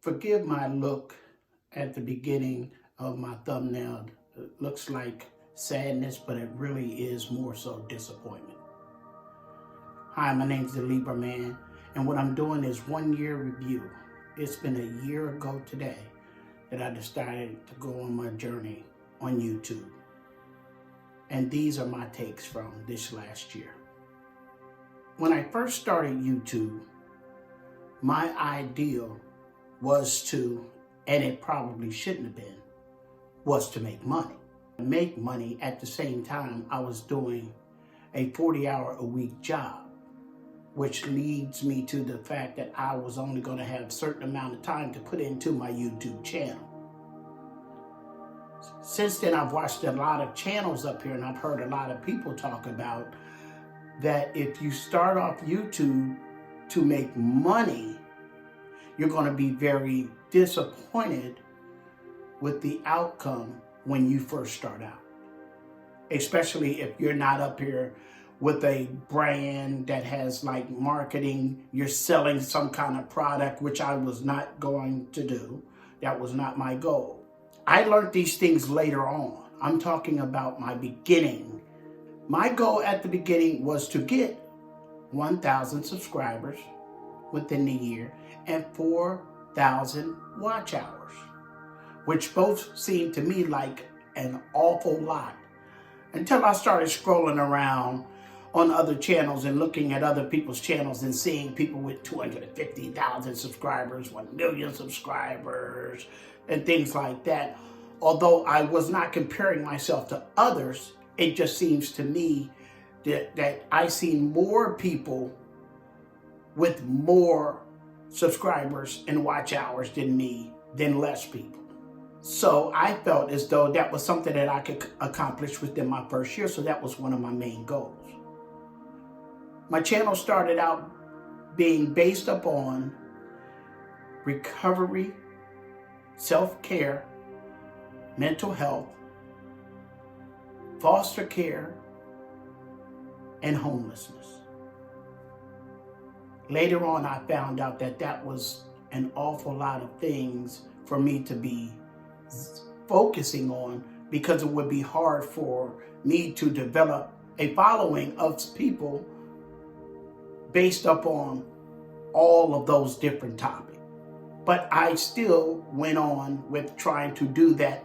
Forgive my look at the beginning of my thumbnail. It looks like sadness, but it really is more so disappointment. Hi, my name's the Libra Man, and what I'm doing is 1 year review. It's been a year ago today that I decided to go on my journey on YouTube. And these are my takes from this last year. When I first started YouTube, my ideal was to, and it probably shouldn't have been, was to make money. Make money at the same time I was doing a 40-hour-a-week job, which leads me to the fact that I was only going to have a certain amount of time to put into my YouTube channel. Since then, I've watched a lot of channels up here, and I've heard a lot of people talk about that if you start off YouTube to make money, you're going to be very disappointed with the outcome when you first start out. Especially if you're not up here with a brand that has like marketing, you're selling some kind of product, which I was not going to do. That was not my goal. I learned these things later on. I'm talking about my beginning. My goal at the beginning was to get 1,000 subscribers within the year and 4,000 watch hours, which both seemed to me like an awful lot until I started scrolling around on other channels and looking at other people's channels and seeing people with 250,000 subscribers, 1 million subscribers, and things like that. Although I was not comparing myself to others, it just seems to me that I see more people with more subscribers and watch hours than me, than less people. So I felt as though that was something that I could accomplish within my first year, so that was one of my main goals. My channel started out being based upon recovery, self-care, mental health, foster care, and homelessness. Later on, I found out that that was an awful lot of things for me to be focusing on, because it would be hard for me to develop a following of people based upon all of those different topics. But I still went on with trying to do that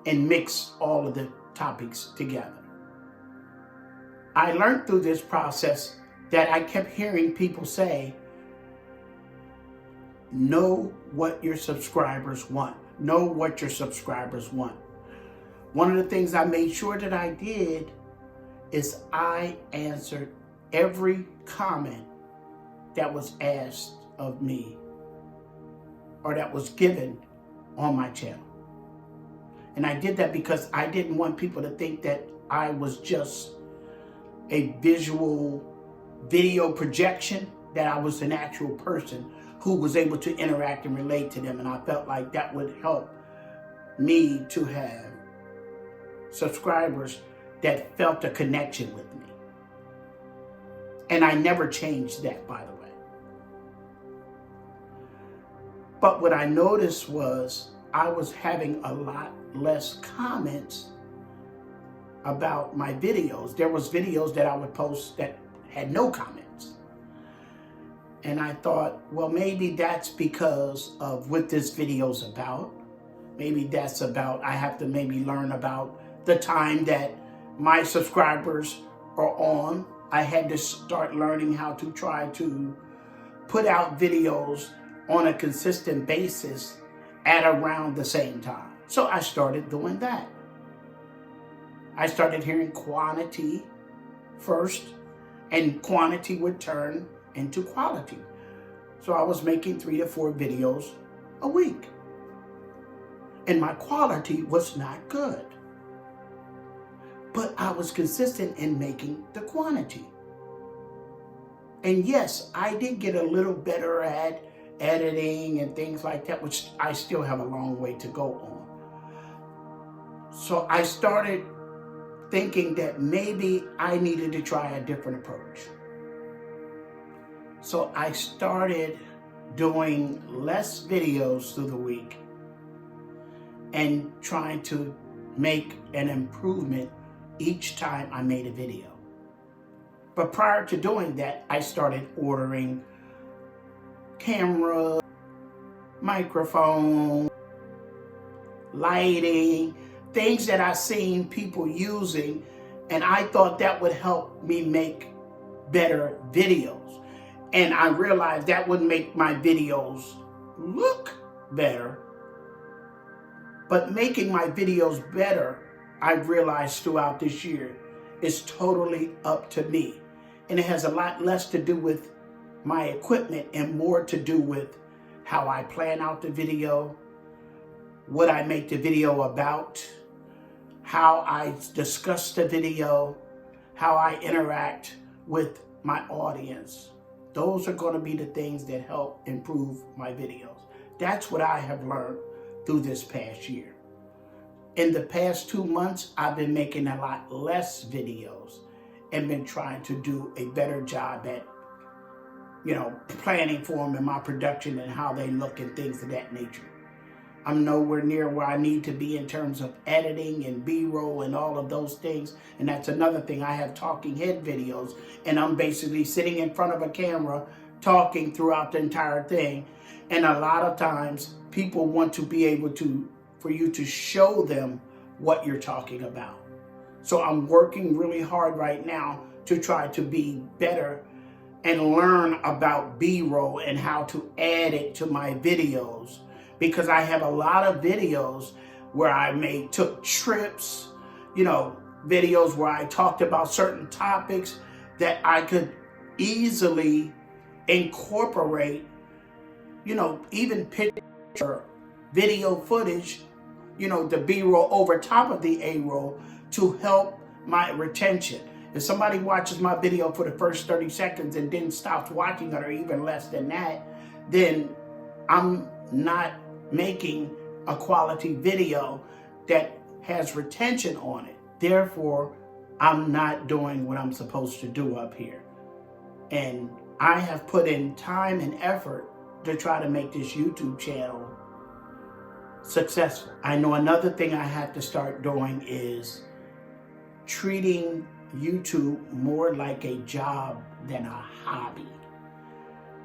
and mix all of the topics together. I learned through this process that I kept hearing people say, know what your subscribers want. Know what your subscribers want. One of the things I made sure that I did is I answered every comment that was asked of me or that was given on my channel. And I did that because I didn't want people to think that I was just a visual video projection, that I was an actual person who was able to interact and relate to them. And I felt like that would help me to have subscribers that felt a connection with me. And I never changed that, by the way. But what I noticed was I was having a lot less comments about my videos. There was videos that I would post that had no comments. And I thought, well, maybe that's because of what this video's about. Maybe that's about, I have to maybe learn about the time that my subscribers are on. I had to start learning how to try to put out videos on a consistent basis at around the same time. So I started doing that. I started hearing quantity first, and quantity would turn into quality. So I was making 3 to 4 videos a week. And my quality was not good. But I was consistent in making the quantity. And yes, I did get a little better at editing and things like that, which I still have a long way to go on. So I started thinking that maybe I needed to try a different approach. So I started doing less videos through the week and trying to make an improvement each time I made a video. But prior to doing that, I started ordering camera, microphone, lighting, things that I seen people using, and I thought that would help me make better videos. And I realized that would make my videos look better. But making my videos better, I realized throughout this year, is totally up to me. And it has a lot less to do with my equipment and more to do with how I plan out the video, what I make the video about, how I discuss the video, how I interact with my audience. Those are going to be the things that help improve my videos. That's what I have learned through this past year. In the past 2 months, I've been making a lot less videos and been trying to do a better job at, planning for them in my production and how they look and things of that nature. I'm nowhere near where I need to be in terms of editing and B-roll and all of those things. And that's another thing. I have talking head videos, and I'm basically sitting in front of a camera talking throughout the entire thing. And a lot of times people want to be able for you to show them what you're talking about. So I'm working really hard right now to try to be better and learn about B-roll and how to add it to my videos. Because I have a lot of videos where I took trips, videos where I talked about certain topics that I could easily incorporate, even picture, video footage, the B-roll over top of the A-roll to help my retention. If somebody watches my video for the first 30 seconds and then stops watching it or even less than that, then I'm not making a quality video that has retention on it. Therefore, I'm not doing what I'm supposed to do up here. And I have put in time and effort to try to make this YouTube channel successful. I know another thing I have to start doing is treating YouTube more like a job than a hobby.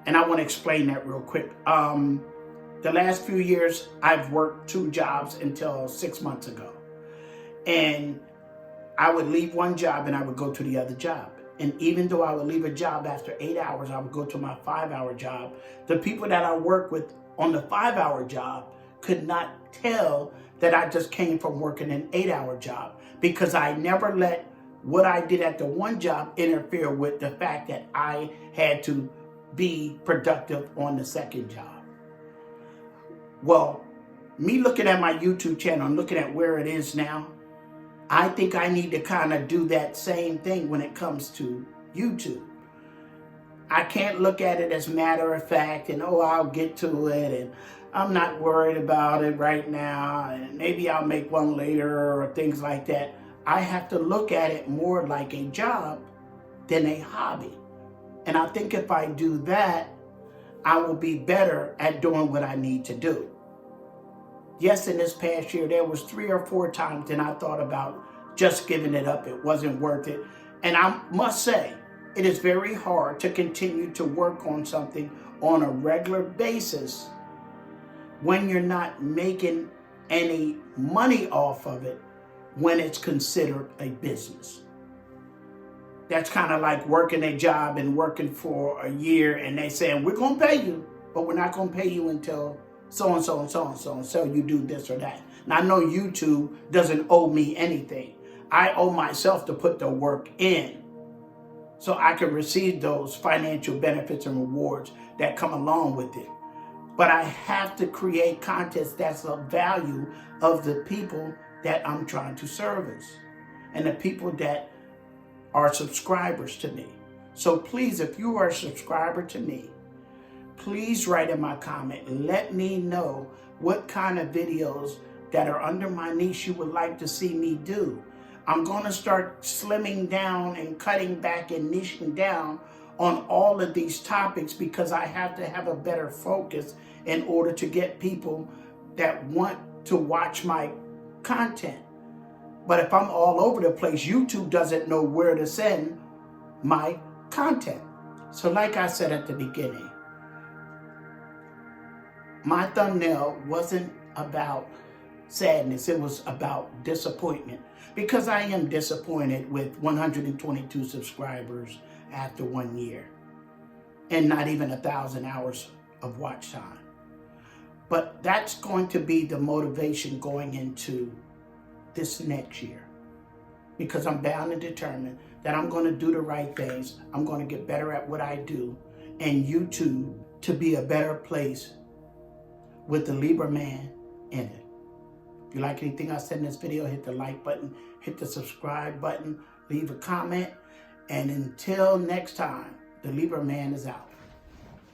And I want to explain that real quick. The last few years, I've worked 2 jobs until 6 months ago. And I would leave one job and I would go to the other job. And even though I would leave a job after 8 hours, I would go to my 5-hour job. The people that I work with on the 5-hour job could not tell that I just came from working an 8-hour job, because I never let what I did at the one job interfere with the fact that I had to be productive on the second job. Well, me looking at my YouTube channel and looking at where it is now, I think I need to kind of do that same thing when it comes to YouTube. I can't look at it as matter of fact and, I'll get to it and I'm not worried about it right now and maybe I'll make one later or things like that. I have to look at it more like a job than a hobby. And I think if I do that, I will be better at doing what I need to do. Yes, in this past year, there was 3 or 4 times that I thought about just giving it up. It wasn't worth it. And I must say, it is very hard to continue to work on something on a regular basis when you're not making any money off of it when it's considered a business. That's kind of like working a job and working for a year and they saying, we're going to pay you, but we're not going to pay you until so-and-so and so-and-so, and so you do this or that. Now, I know YouTube doesn't owe me anything. I owe myself to put the work in so I can receive those financial benefits and rewards that come along with it. But I have to create content that's of value of the people that I'm trying to service and the people that are subscribers to me. So please, if you are a subscriber to me, please write in my comment and let me know what kind of videos that are under my niche you would like to see me do. I'm going to start slimming down and cutting back and niching down on all of these topics because I have to have a better focus in order to get people that want to watch my content. But if I'm all over the place, YouTube doesn't know where to send my content. So like I said at the beginning, my thumbnail wasn't about sadness. It was about disappointment, because I am disappointed with 122 subscribers after 1 year and not even 1,000 hours of watch time. But that's going to be the motivation going into this next year, because I'm bound and determined that I'm going to do the right things. I'm going to get better at what I do, and YouTube to be a better place with the Libra man in it. If you like anything I said in this video, hit the like button, hit the subscribe button, leave a comment, and until next time, the Libra man is out.